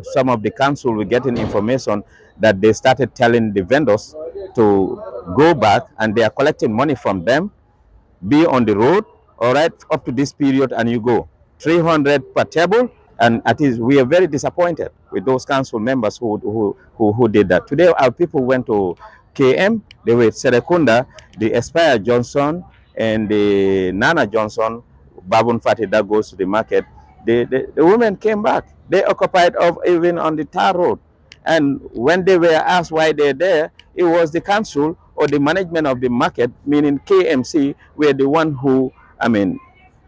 Some of the council were getting information that they started telling the vendors to go back, and they are collecting money from them, be on the road, all right, up to this period, and you go 300 per table. And at least we are very disappointed with those council members who did that. Today, our people went to KM, they were Serekunda, the Aspire Johnson, and the Nana Johnson, Babun Fati that goes to the market. The women came back. They occupied of even on the tar road. And when they were asked why they're there, it was the council or the management of the market, meaning KMC, were the one who,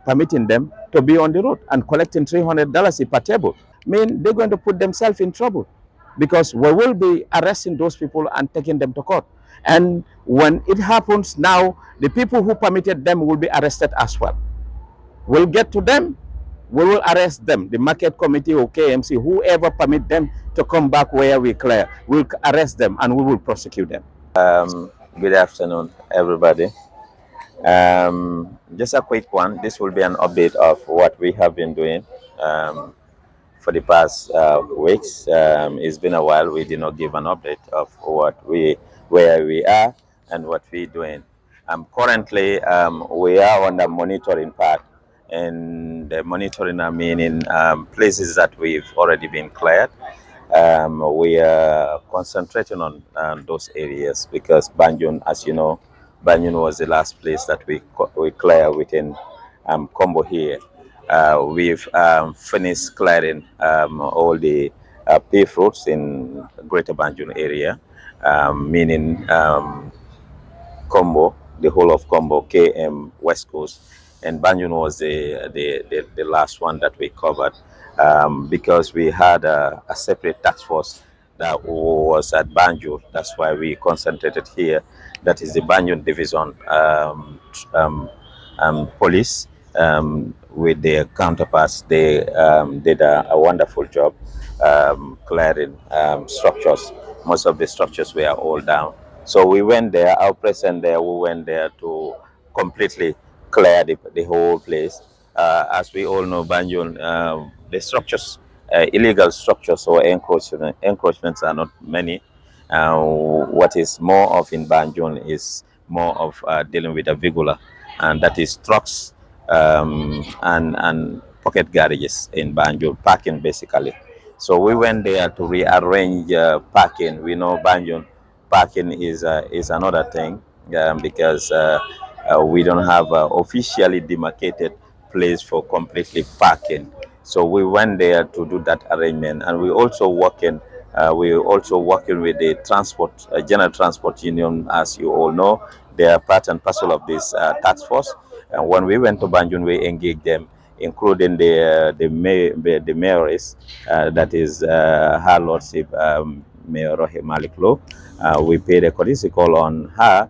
permitting them to be on the road and collecting $300 per table. They're going to put themselves in trouble, because we will be arresting those people and taking them to court. And when it happens now, the people who permitted them will be arrested as well. We'll get to them, we will arrest them. The market committee or KMC, whoever permit them to come back where we clear, we'll arrest them and we will prosecute them. Good afternoon, everybody. Just a quick one. This will be an update of what we have been doing for the past weeks. It's been a while. We did not give an update of where we are and what we're doing. Currently, we are on the monitoring part, and the monitoring, meaning places that we've already been cleared. We are concentrating on those areas because Banjul, as you know, Banjul was the last place that we clear within Combo here. We've finished clearing all the paved roads in Greater Banjul area, meaning Combo, the whole of Combo, KM, West Coast, and Banjul was the last one that we covered, because we had a separate task force that was at Banjul. That's why we concentrated here. That is the Banjul Division Police, with their counterparts. They did a wonderful job clearing structures. Most of the structures were all down. So we went there, our presence there, we went there to completely clear the whole place. As we all know, Banjul, the structures, illegal structures or encroachments are not many. What is more of in Banjul is more of dealing with a vigula, and that is trucks and pocket garages in Banjul, parking basically. So we went there to rearrange parking. We know Banjul parking is another thing, because we don't have an officially demarcated place for completely parking. So we went there to do that arrangement, and we also working with the transport general transport union. As you all know, they are part and parcel of this task force. And when we went to Banjul, we engaged them, including the mayoress, that is Her Lordship, Mayor Rohe Malik Lo. We paid a courtesy call on her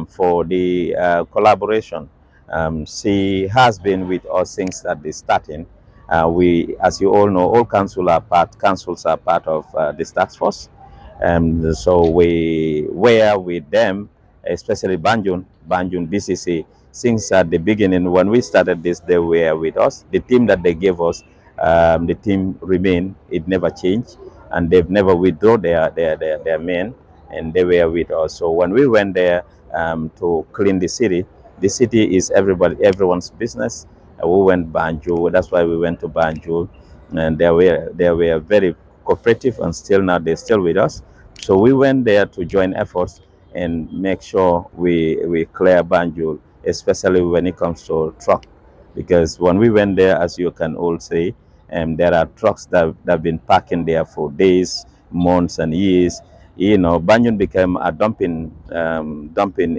for the collaboration. She has been with us since at the starting. As you all know, all councils are part of this task force. So we were with them, especially Banjul BCC, since at the beginning. When we started this, they were with us. The team that they gave us, the team remained. It never changed, and they've never withdraw their men, and they were with us. So when we went there to clean the city is everyone's business. We went Banjul. That's why we went to Banjul, and they were very cooperative, and still now they're still with us. So we went there to join efforts and make sure we clear Banjul, especially when it comes to truck. Because when we went there, as you can all see, there are trucks that have been parking there for days, months, and years. Banjul became a dumping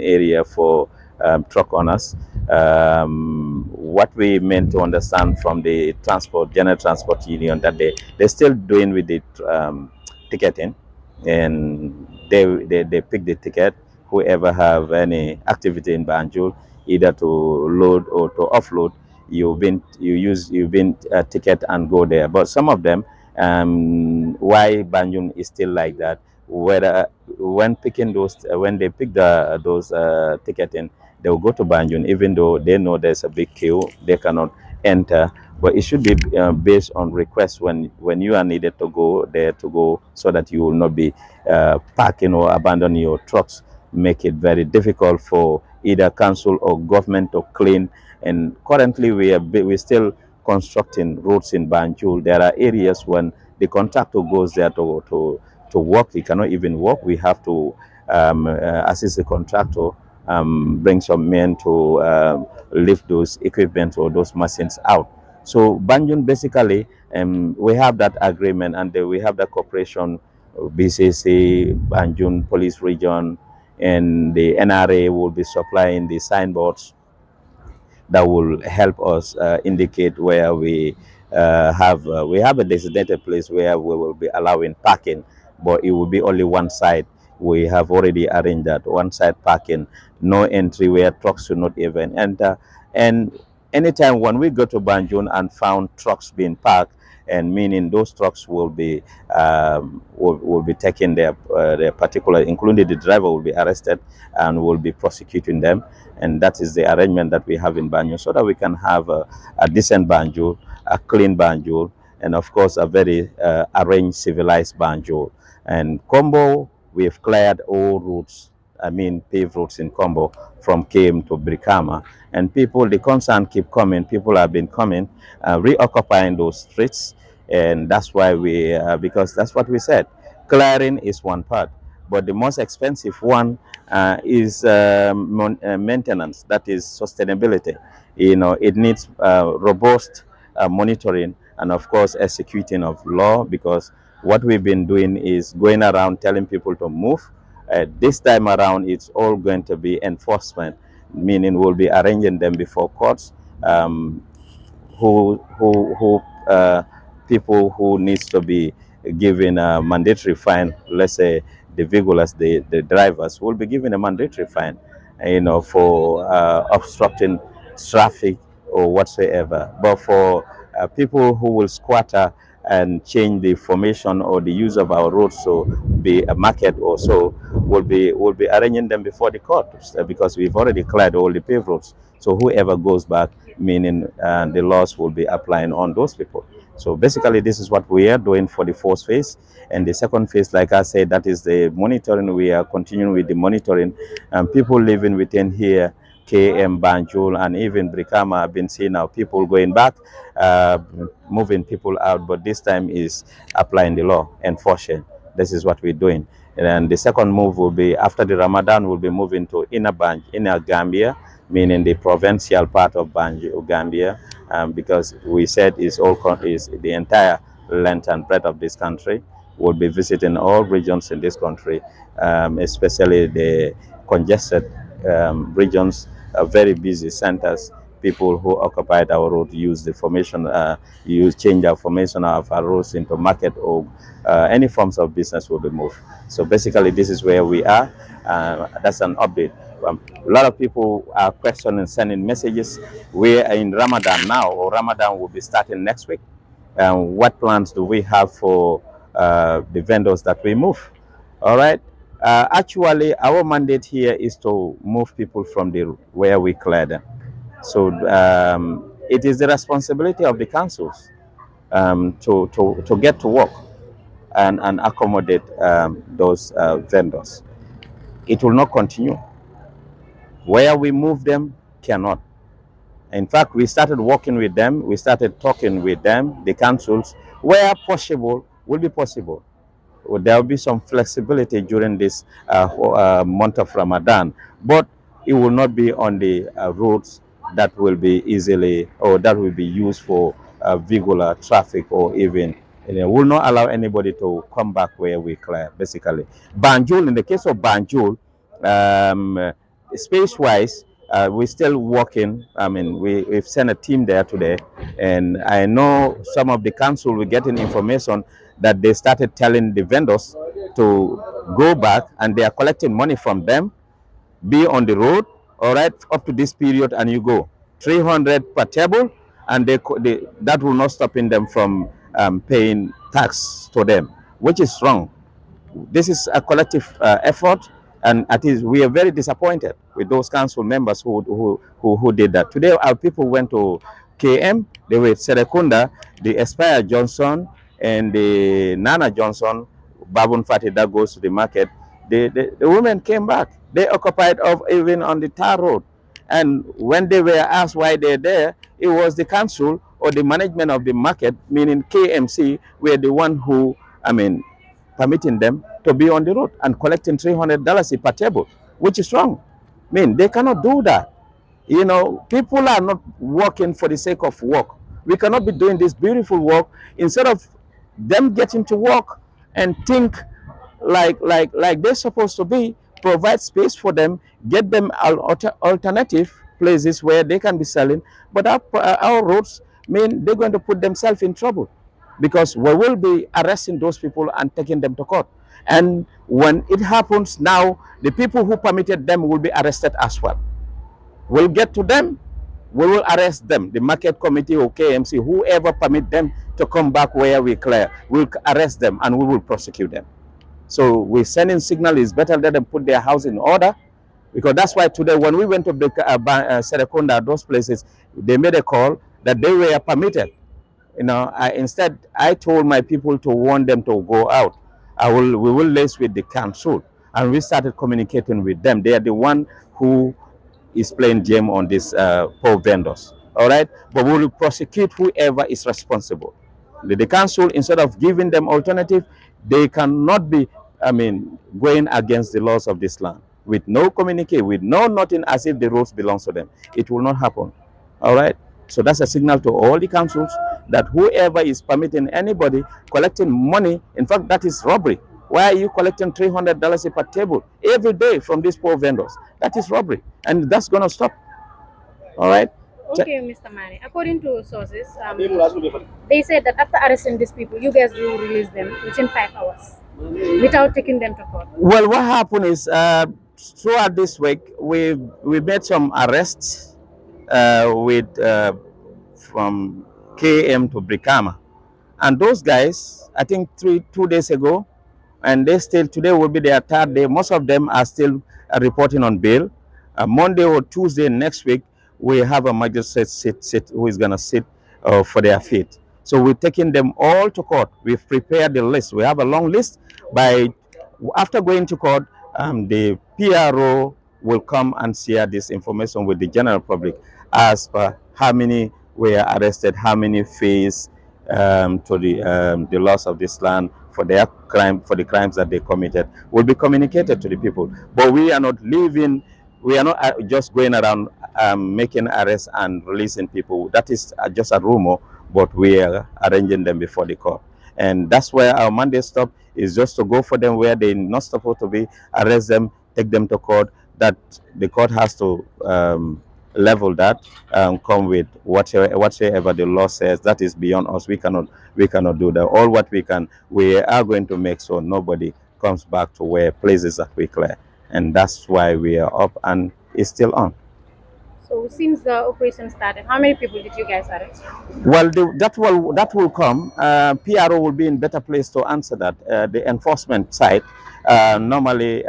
area for truck owners. What we meant to understand from the general transport union, that they're still doing with the ticketing, and they pick the ticket. Whoever have any activity in Banjul, either to load or to offload, you been a ticket and go there. But some of them, why Banjul is still like that, whether when picking when they pick those ticketing, they will go to Banjul, even though they know there's a big queue. They cannot enter, but it should be based on request when you are needed to go there to go, so that you will not be parking or abandoning your trucks, make it very difficult for either council or government to clean. And currently we still constructing roads in Banjul. There are areas when the contractor goes there to work, he cannot even work. We have to assist the contractor, bring some men to lift those equipment or those machines out. So Banjul basically, we have that agreement, and we have that cooperation, BCC, Banjul Police Region, and the NRA will be supplying the signboards that will help us indicate where we have a designated place where we will be allowing parking, but it will be only one side. We have already arranged that one side parking, no entry where trucks should not even enter. And anytime when we go to Banjul and found trucks being parked, and meaning those trucks will be taking their particular, including the driver, will be arrested and will be prosecuting them. And that is the arrangement that we have in Banjul, so that we can have a decent Banjul, a clean Banjul, and of course a very arranged, civilized Banjul. And Combo, we've cleared all routes, I mean paved roads in Combo from Came to Brikama, and people, the concern keep coming. People have been coming, reoccupying those streets, and that's why because that's what we said. Clearing is one part, but the most expensive one is maintenance. That is sustainability. You know, it needs robust monitoring, and of course executing of law, because what we've been doing is going around telling people to move. This time around, it's all going to be enforcement, meaning we'll be arranging them before courts. Um, who people who needs to be given a mandatory fine. Let's say the vehicles, the drivers will be given a mandatory fine, you know, for obstructing traffic or whatsoever. But for people who will squatter and change the formation or the use of our roads, so be a market or so, will be arranging them before the court, because we've already cleared all the paved roads. So whoever goes back, meaning the laws will be applying on those people. So basically, this is what we are doing for the first phase. And the second phase, like I said, that is the monitoring. We are continuing with the monitoring. People living within here, KM, Banjul, and even Brikama, have been seeing now people going back, uh, moving people out, but this time is applying the law, enforcing. This is what we're doing. And the second move will be after the Ramadan, we'll be moving to inner Gambia, meaning the provincial part of Banjul, Gambia, because we said is the entire length and breadth of this country. We'll be visiting all regions in this country, especially the congested regions, very busy centers. People who occupied our road use the formation, change our formation of our roads into market, or any forms of business will be moved. So basically, this is where we are. That's an update. A lot of people are questioning, sending messages. We are in Ramadan now, or Ramadan will be starting next week. What plans do we have for the vendors that we move? All right. Actually, our mandate here is to move people from the where we clear them. So it is the responsibility of the councils to get to work and accommodate those vendors. It will not continue. Where we move them cannot. In fact, we started working with them. We started talking with them, the councils, where possible will be possible. There will be some flexibility during this month of Ramadan, but it will not be on the roads that will be easily, or that will be used for vehicular traffic, or even, will not allow anybody to come back where we clear, basically. Banjul, in the case of Banjul, um, space-wise, we're still working. I mean, we've sent a team there today, and I know some of the council were getting information that they started telling the vendors to go back, and they are collecting money from them, be on the road, all right, up to this period, and you go 300 per table, and that will not stopping them from paying tax to them, which is wrong. This is a collective effort, and at least we are very disappointed with those council members who did that. Today, our people went to KM, they were Serekunda, the Aspire Johnson, and the Nana Johnson, Babun Fati that goes to the market. The women came back. They occupied of even on the tar road. And when they were asked why they're there, it was the council or the management of the market, meaning KMC, were the one who, I mean, permitting them to be on the road and collecting $300 per table, which is wrong. I mean, they cannot do that. You know, people are not working for the sake of work. We cannot be doing this beautiful work instead of them getting to work and think like they're supposed to be. Provide space for them, get them alternative places where they can be selling. But our roads mean they're going to put themselves in trouble because we will be arresting those people and taking them to court. And when it happens now, the people who permitted them will be arrested as well. We'll get to them. We will arrest them. The market committee or KMC, whoever permit them to come back where we clear, we'll arrest them and we will prosecute them. So we're sending signal is better let them put their house in order, because that's why today when we went to Serekunda, those places, they made a call that they were permitted. You know, instead I told my people to warn them to go out. We will liaise with the council, and we started communicating with them. They are the one who is playing game on these poor vendors. All right, but we will prosecute whoever is responsible. The council, instead of giving them alternative, they cannot be, I mean, going against the laws of this land with no communicate, with no nothing, as if the roads belongs to them. It will not happen. All right. So that's a signal to all the councils that whoever is permitting anybody collecting money, in fact, that is robbery. Why are you collecting $300 per table every day from these poor vendors? That is robbery, and that's going to stop. All right. Okay, Mr. Mani. According to sources, they said that after arresting these people, you guys will release them within 5 hours without taking them to court. Well, what happened is throughout this week we made some arrests with from KM to Brikama, and those guys, I think 2 days ago, and they still today will be their third day. Most of them are still reporting on bail. Monday or Tuesday next week, we have a magistrate sit who is going to sit for their feet. So we're taking them all to court. We've prepared the list. We have a long list. By after going to court, the PRO will come and share this information with the general public as per how many were arrested, how many face to the loss of this land for their crime, for the crimes that they committed, will be communicated to the people. But we are not leaving. We are not just going around making arrests and releasing people. That is just a rumor, but we are arranging them before the court. And that's where our mandate stop is, just to go for them where they're not supposed to be, arrest them, take them to court. That the court has to level that, come with whatever the law says. That is beyond us. We cannot do that. All what we are going to make sure nobody comes back to where places that we clear, and that's why we are up and it's still on. So since the operation started, how many people did you guys arrest? Well, that will come. PRO will be in better place to answer that. The enforcement side, normally,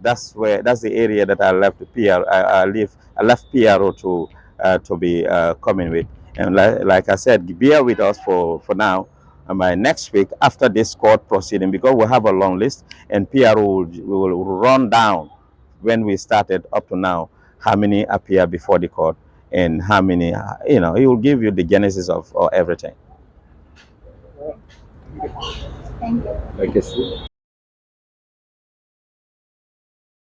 that's the area that I left the PR. I left PRO to be coming with. And like I said, bear with us for now. By next week, after this court proceeding, because we have a long list, and PRO will run down when we started up to now, how many appear before the court and how many, he will give you the genesis of everything. Thank you. Thank you.